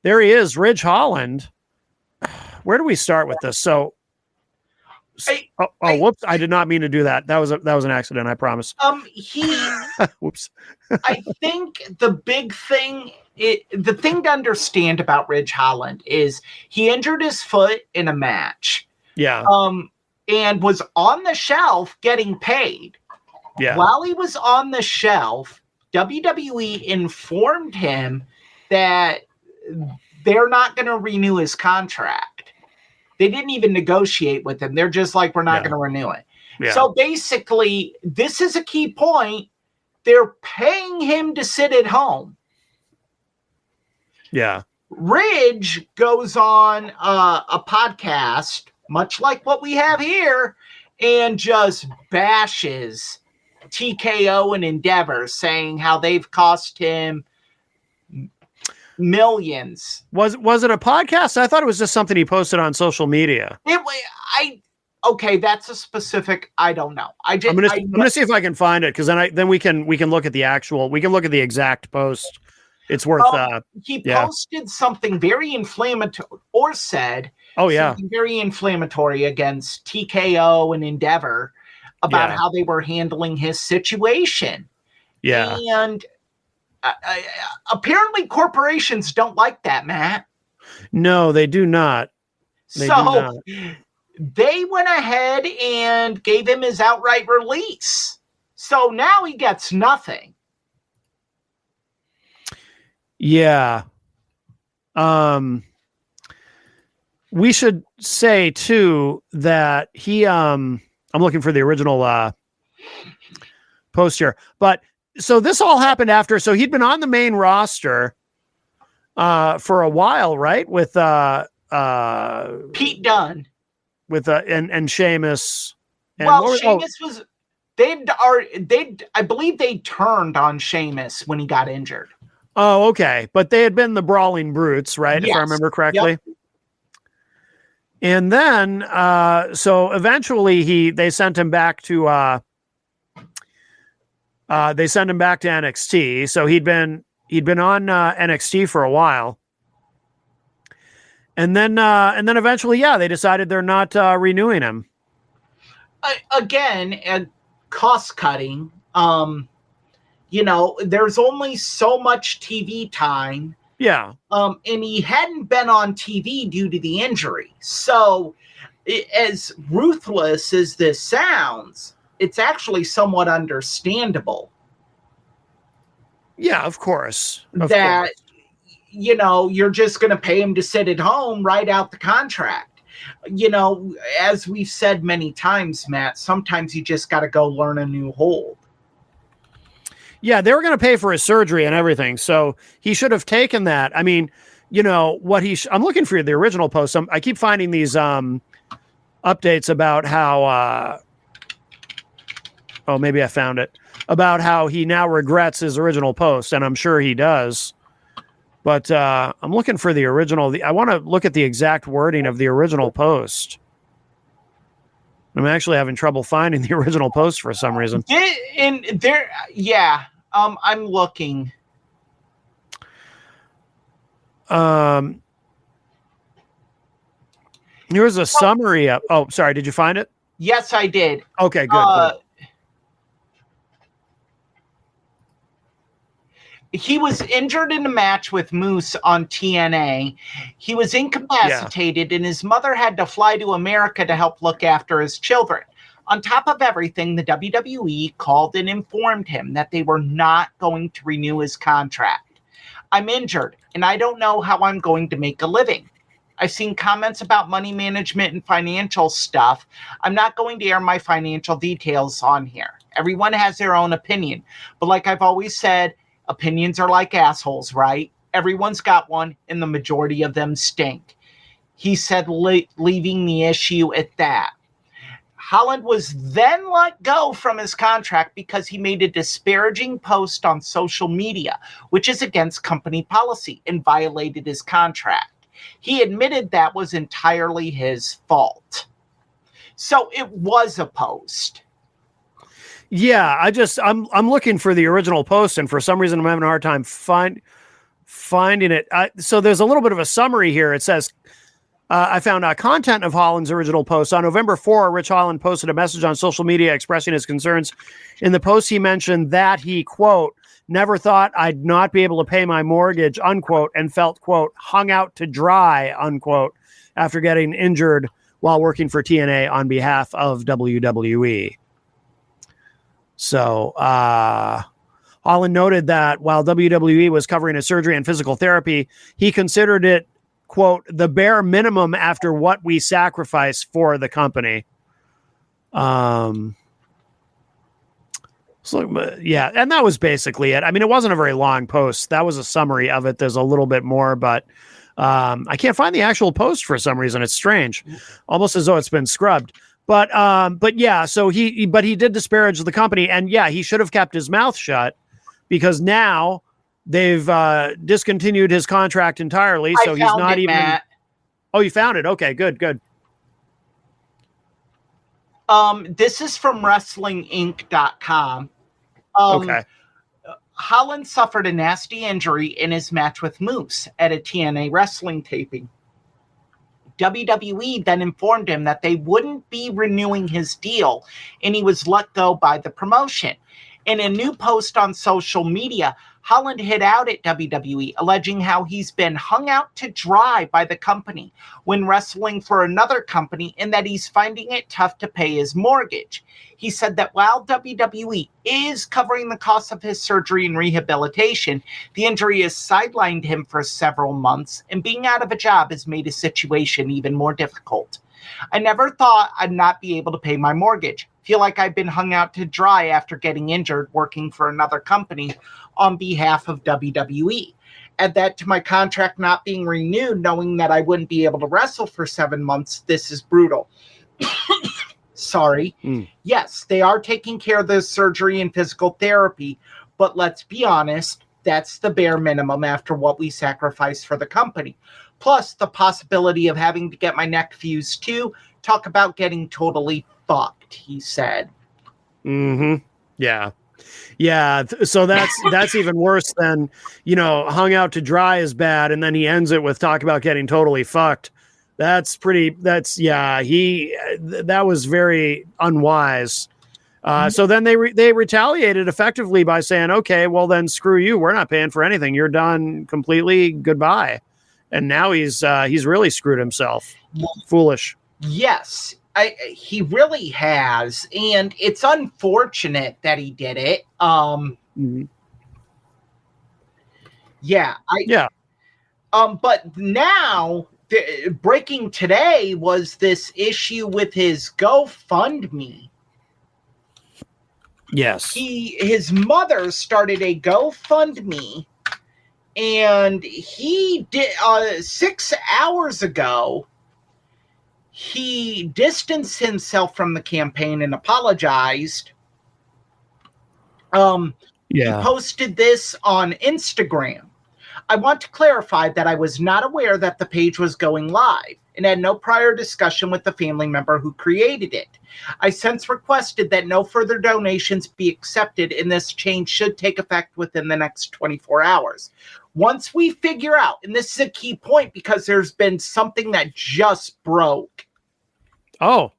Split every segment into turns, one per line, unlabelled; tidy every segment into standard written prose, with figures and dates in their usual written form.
There he is, Ridge Holland. Where do we start with this? So, whoops! I did not mean to do that. That was an accident. I promise.
Whoops. I think the big thing, the thing to understand about Ridge Holland is he injured his foot in a match.
Yeah.
And was on the shelf getting paid.
Yeah.
While he was on the shelf, WWE informed him that they're not going to renew his contract. They didn't even negotiate with him. They're just like, we're not going to renew it. Yeah. So basically, this is a key point. They're paying him to sit at home.
Yeah.
Ridge goes on a podcast, much like what we have here, and just bashes TKO and Endeavor, saying how they've cost him millions.
Was it a podcast? I thought it was just something he posted on social media.
Okay, that's a specific. I don't know. I'm
gonna see if I can find it, because then we can look at the exact post. It's worth.
He posted something very inflammatory, or said, something very inflammatory against TKO and Endeavor about how they were handling his situation.
Yeah,
and apparently corporations don't like that, Matt.
No, they do not.
They went ahead and gave him his outright release. So now he gets nothing.
Yeah. We should say too that he I'm looking for the original post here. But so this all happened after, so he'd been on the main roster for a while, right? With
Pete Dunne.
With and Sheamus. And
Sheamus was I believe they turned on Sheamus when he got injured.
Oh, okay. But they had been the Brawling Brutes, right?
Yes.
If I remember correctly.
Yep.
And then, so eventually they sent him back to NXT. So he'd been on NXT for a while. And then eventually, they decided they're not renewing him.
Again, cost cutting. There's only so much TV time.
Yeah.
And he hadn't been on TV due to the injury. So, as ruthless as this sounds, it's actually somewhat understandable.
Yeah, of course.
You're just going to pay him to sit at home, write out the contract. As we've said many times, Matt, sometimes you just got to go learn a new hold.
Yeah, they were going to pay for his surgery and everything, so he should have taken that. I mean, I'm looking for the original post. I keep finding these updates about how maybe I found it, about how he now regrets his original post, and I'm sure he does. But I'm looking for the original. I want to look at the exact wording of the original post. I'm actually having trouble finding the original post for some reason.
I'm looking.
Here's a summary of. Oh, sorry. Did you find it?
Yes, I did.
Okay, good.
He was injured in a match with Moose on TNA. He was incapacitated, and his mother had to fly to America to help look after his children. On top of everything, the WWE called and informed him that they were not going to renew his contract. I'm injured, and I don't know how I'm going to make a living. I've seen comments about money management and financial stuff. I'm not going to air my financial details on here. Everyone has their own opinion. But like I've always said, opinions are like assholes, right? Everyone's got one, and the majority of them stink. He said, leaving the issue at that. Holland was then let go from his contract because he made a disparaging post on social media, which is against company policy, and violated his contract. He admitted that was entirely his fault. So it was a post.
Yeah, I'm looking for the original post, and for some reason I'm having a hard time finding it. So there's a little bit of a summary here. It says, I found content of Holland's original post. On November 4, Rich Holland posted a message on social media expressing his concerns. In the post, he mentioned that he, quote, never thought I'd not be able to pay my mortgage, unquote, and felt, quote, hung out to dry, unquote, after getting injured while working for TNA on behalf of WWE. So, Holland noted that while WWE was covering his surgery and physical therapy, he considered it, quote, the bare minimum after what we sacrifice for the company. So, yeah, and that was basically it. I mean, it wasn't a very long post. That was a summary of it. There's a little bit more, but I can't find the actual post for some reason. It's strange, almost as though it's been scrubbed. But yeah, so he did disparage the company, and yeah, he should have kept his mouth shut because now they've discontinued his contract entirely. So he's not even. Matt. Oh, you found it? Okay, good.
This is from WrestlingInc.com.
Okay.
Holland suffered a nasty injury in his match with Moose at a TNA wrestling taping. WWE then informed him that they wouldn't be renewing his deal, and he was let go by the promotion. In a new post on social media, Holland hit out at WWE, alleging how he's been hung out to dry by the company when wrestling for another company and that he's finding it tough to pay his mortgage. He said that while WWE is covering the cost of his surgery and rehabilitation, the injury has sidelined him for several months, and being out of a job has made his situation even more difficult. I never thought I'd not be able to pay my mortgage. Feel like I've been hung out to dry after getting injured working for another company on behalf of WWE. Add that to my contract not being renewed, knowing that I wouldn't be able to wrestle for 7 months. This is brutal. Sorry. Yes, they are taking care of the surgery and physical therapy, but let's be honest, that's the bare minimum after what we sacrifice for the company. Plus the possibility of having to get my neck fused too. Talk about getting totally fucked, he said.
Yeah. So that's even worse than, hung out to dry is bad. And then he ends it with talk about getting totally fucked. That was very unwise. So then they retaliated effectively by saying, okay, well then screw you. We're not paying for anything. You're done completely. Goodbye. And now he's really screwed himself. Foolish.
Yes, he really has. And it's unfortunate that he did it. But now breaking today was this issue with his GoFundMe.
Yes.
His mother started a GoFundMe, and he did 6 hours ago. He distanced himself from the campaign and apologized. He posted this on Instagram. I want to clarify that I was not aware that the page was going live and had no prior discussion with the family member who created it. I since requested that no further donations be accepted, and this change should take effect within the next 24 hours. Once we figure out, and this is a key point because there's been something that just broke.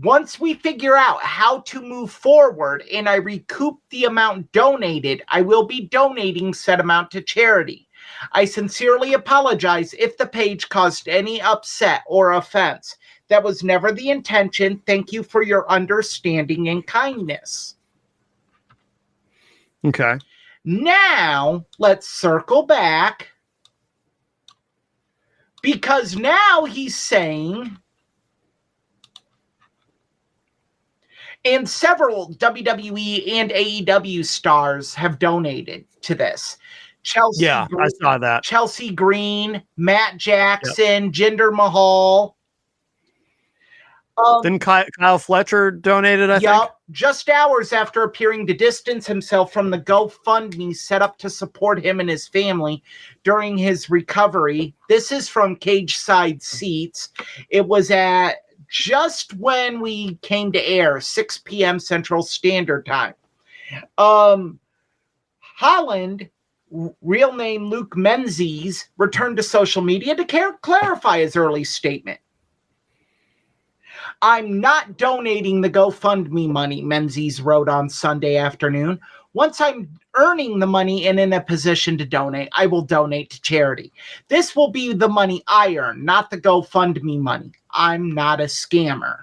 Once we figure out how to move forward and I recoup the amount donated, I will be donating said amount to charity. I sincerely apologize if the page caused any upset or offense. That was never the intention. Thank you for your understanding and kindness.
Okay.
Now, let's circle back. Because now he's saying, and several WWE and AEW stars have donated to this. Chelsea Green,
I saw that.
Chelsea Green, Matt Jackson, Jinder Mahal.
Didn't Kyle Fletcher donated, I think?
Just hours after appearing to distance himself from the GoFundMe set up to support him and his family during his recovery. This is from Cage Side Seats. It was at just when we came to air, 6 p.m. Central Standard Time. Holland real name Luke Menzies, returned to social media to clarify his early statement. I'm not donating the GoFundMe money, Menzies wrote on Sunday afternoon. Once I'm earning the money and in a position to donate, I will donate to charity. This will be the money I earn, not the GoFundMe money. I'm not a scammer.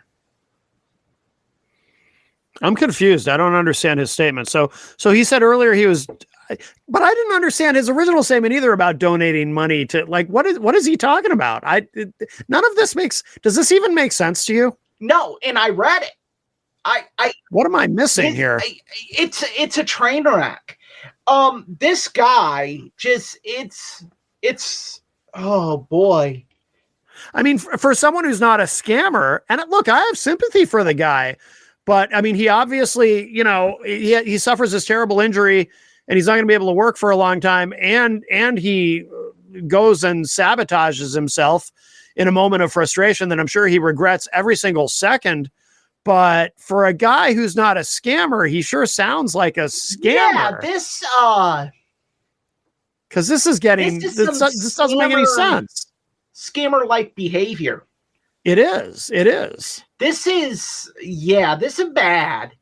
I'm confused. I don't understand his statement. So he said earlier he was, but I didn't understand his original statement either about donating money to, like, what is he talking about? None of this does this even make sense to you?
No, and I read it.
What am I missing here?
It's a train wreck. This guy just, it's oh boy.
I mean, for someone who's not a scammer, and look, I have sympathy for the guy, but I mean, he obviously, he suffers this terrible injury and he's not going to be able to work for a long time. And he goes and sabotages himself in a moment of frustration that I'm sure he regrets every single second. But for a guy who's not a scammer, he sure sounds like a scammer.
Yeah,
because this doesn't make any sense.
Scammer-like behavior.
It is.
This is bad.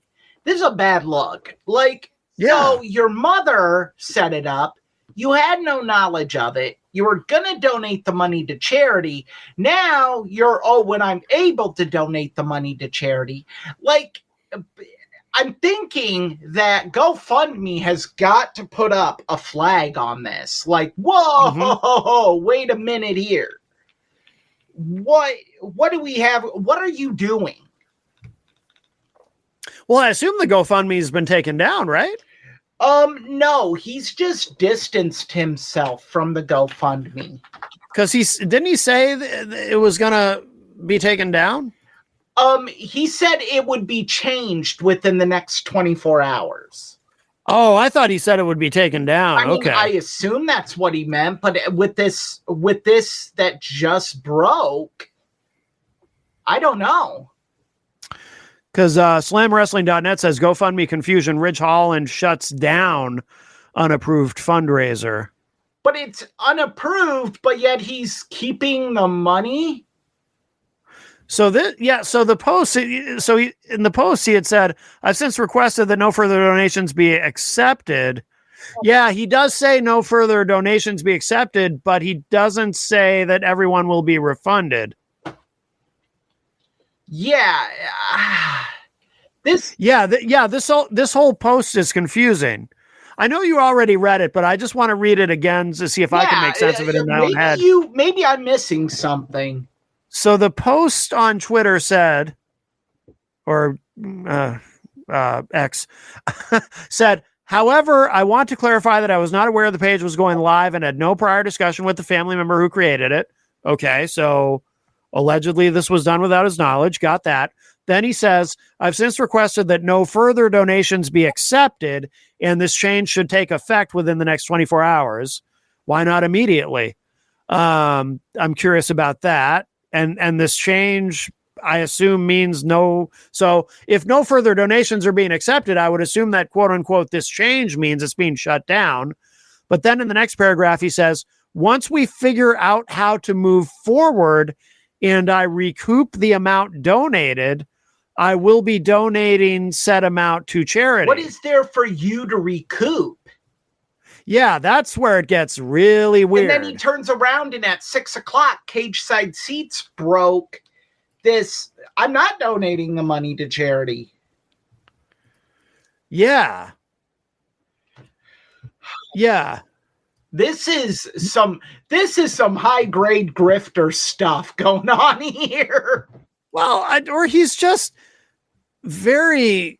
This is a bad look. Like, so your mother set it up. You had no knowledge of it. You were going to donate the money to charity. Now when I'm able to donate the money to charity, like, I'm thinking that GoFundMe has got to put up a flag on this. Like, whoa, wait a minute here. What do we have? What are you doing?
Well, I assume the GoFundMe has been taken down, right?
No, he's just distanced himself from the GoFundMe.
Because didn't he say it was gonna be taken down?
He said it would be changed within the next 24 hours.
Oh, I thought he said it would be taken down.
I mean,
okay.
I assume that's what he meant, but with this that just broke, I don't know.
Because slamwrestling.net says GoFundMe confusion. Ridge Holland shuts down unapproved fundraiser.
But it's unapproved, but yet he's keeping the money.
So the post. In the post he had said, "I've since requested that no further donations be accepted." Yeah, he does say no further donations be accepted, but he doesn't say that everyone will be refunded.
Yeah. This
whole post is confusing. I know you already read it, but I just want to read it again to see if I can make sense of it in my own head.
Maybe I'm missing something.
So the post on Twitter said, or X said, however, I want to clarify that I was not aware the page was going live and had no prior discussion with the family member who created it. Okay, so allegedly this was done without his knowledge. Got that. Then he says, I've since requested that no further donations be accepted, and this change should take effect within the next 24 hours. Why not immediately? I'm curious about that. And this change, I assume, means no. So if no further donations are being accepted, I would assume that, quote unquote, this change means it's being shut down. But then in the next paragraph, he says, once we figure out how to move forward and I recoup the amount donated, I will be donating said amount to charity.
What is there for you to recoup?
Yeah, that's where it gets really weird.
And then he turns around and at 6:00, cage side seats broke. I'm not donating the money to charity.
Yeah.
This is some high grade grifter stuff going on here.
Well, or he's just very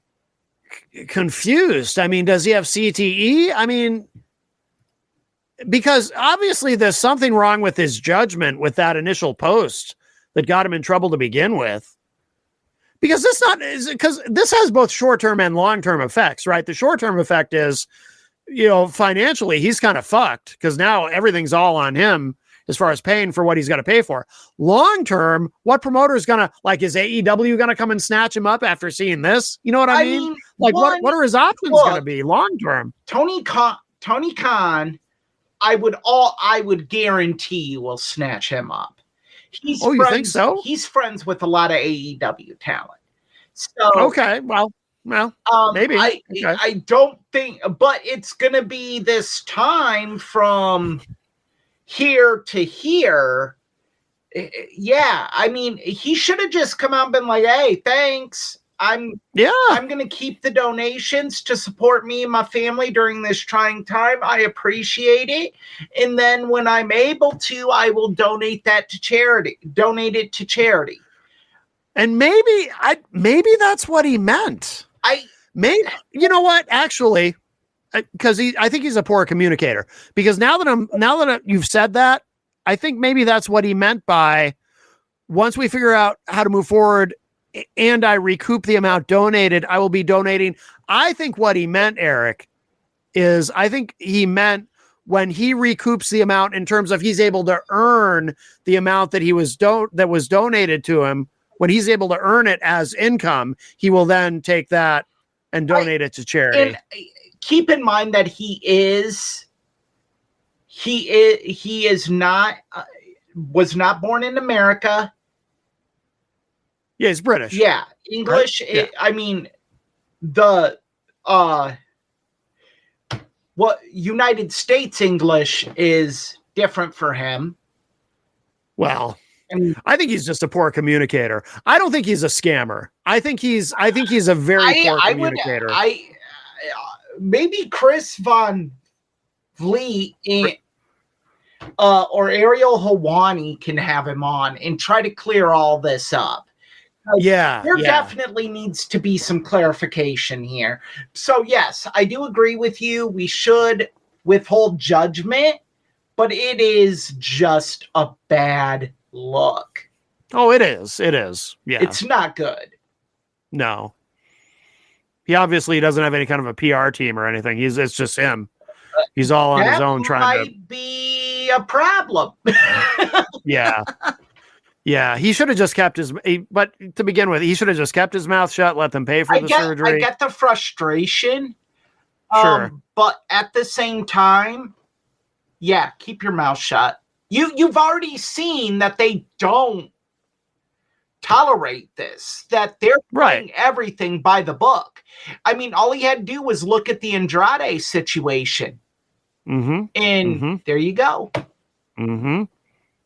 confused. I mean, does he have CTE? I mean, because obviously there's something wrong with his judgment with that initial post that got him in trouble to begin with. Because this has both short-term and long-term effects, right? The short-term effect is, financially, he's kind of fucked because now everything's all on him as far as paying for what he's got to pay for. Long-term, what promoter is going to, like, is AEW going to come and snatch him up after seeing this? You know what I mean? Like, what are his options going to be long-term?
Tony Tony Khan, I would guarantee you will snatch him up.
You think so?
He's friends with a lot of AEW talent. So
okay, well, maybe.
I don't think, but it's gonna be this time from here to here. Yeah, I mean, he should have just come out and been like, "Hey, thanks. I'm going to keep the donations to support me and my family during this trying time. I appreciate it. And then when I'm able to, I will donate it to charity.
And maybe that's what he meant. You know what? Actually, because I think he's a poor communicator. Because now that you've said that, I think maybe that's what he meant by once we figure out how to move forward and I recoup the amount donated, I will be donating. I think what he meant, Eric, is I think he meant when he recoups the amount in terms of he's able to earn the amount that that was donated to him. When he's able to earn it as income, he will then take that and donate it to charity.
And keep in mind that he was not born in America.
Yeah, he's British.
Yeah, English. Right? Yeah. I mean, United States English is different for him.
Well, I think he's just a poor communicator. I don't think he's a scammer. I think he's a very poor communicator.
Maybe Chris Von Vliet or Ariel Helwani can have him on and try to clear all this up. There definitely needs to be some clarification here. So yes, I do agree with you. We should withhold judgment, but it is just a bad look.
Oh, it is. It is. Yeah.
It's not good.
No. He obviously doesn't have any kind of a PR team or anything. It's just him. He's all on his own trying to. That might
be a problem.
Yeah. Yeah, he should have just kept but to begin with, he should have just kept his mouth shut, let them pay for the surgery.
I get the frustration.
Sure.
But at the same time, yeah, keep your mouth shut. You've already seen that they don't tolerate this, that they're putting everything by the book. I mean, all he had to do was look at the Andrade situation.
Mm-hmm.
And there you go.
Mm-hmm.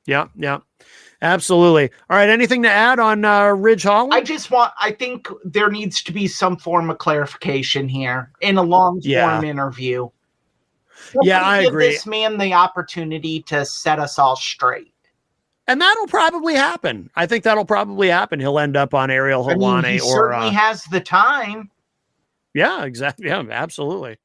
Yeah. Absolutely. All right. Anything to add on Ridge Holland?
I think there needs to be some form of clarification here in a long form interview.
I agree.
Give this man the opportunity to set us all straight.
And that'll probably happen. I think that'll probably happen. He'll end up on Ariel Helwani.
He certainly has the time.
Yeah, exactly. Yeah, absolutely.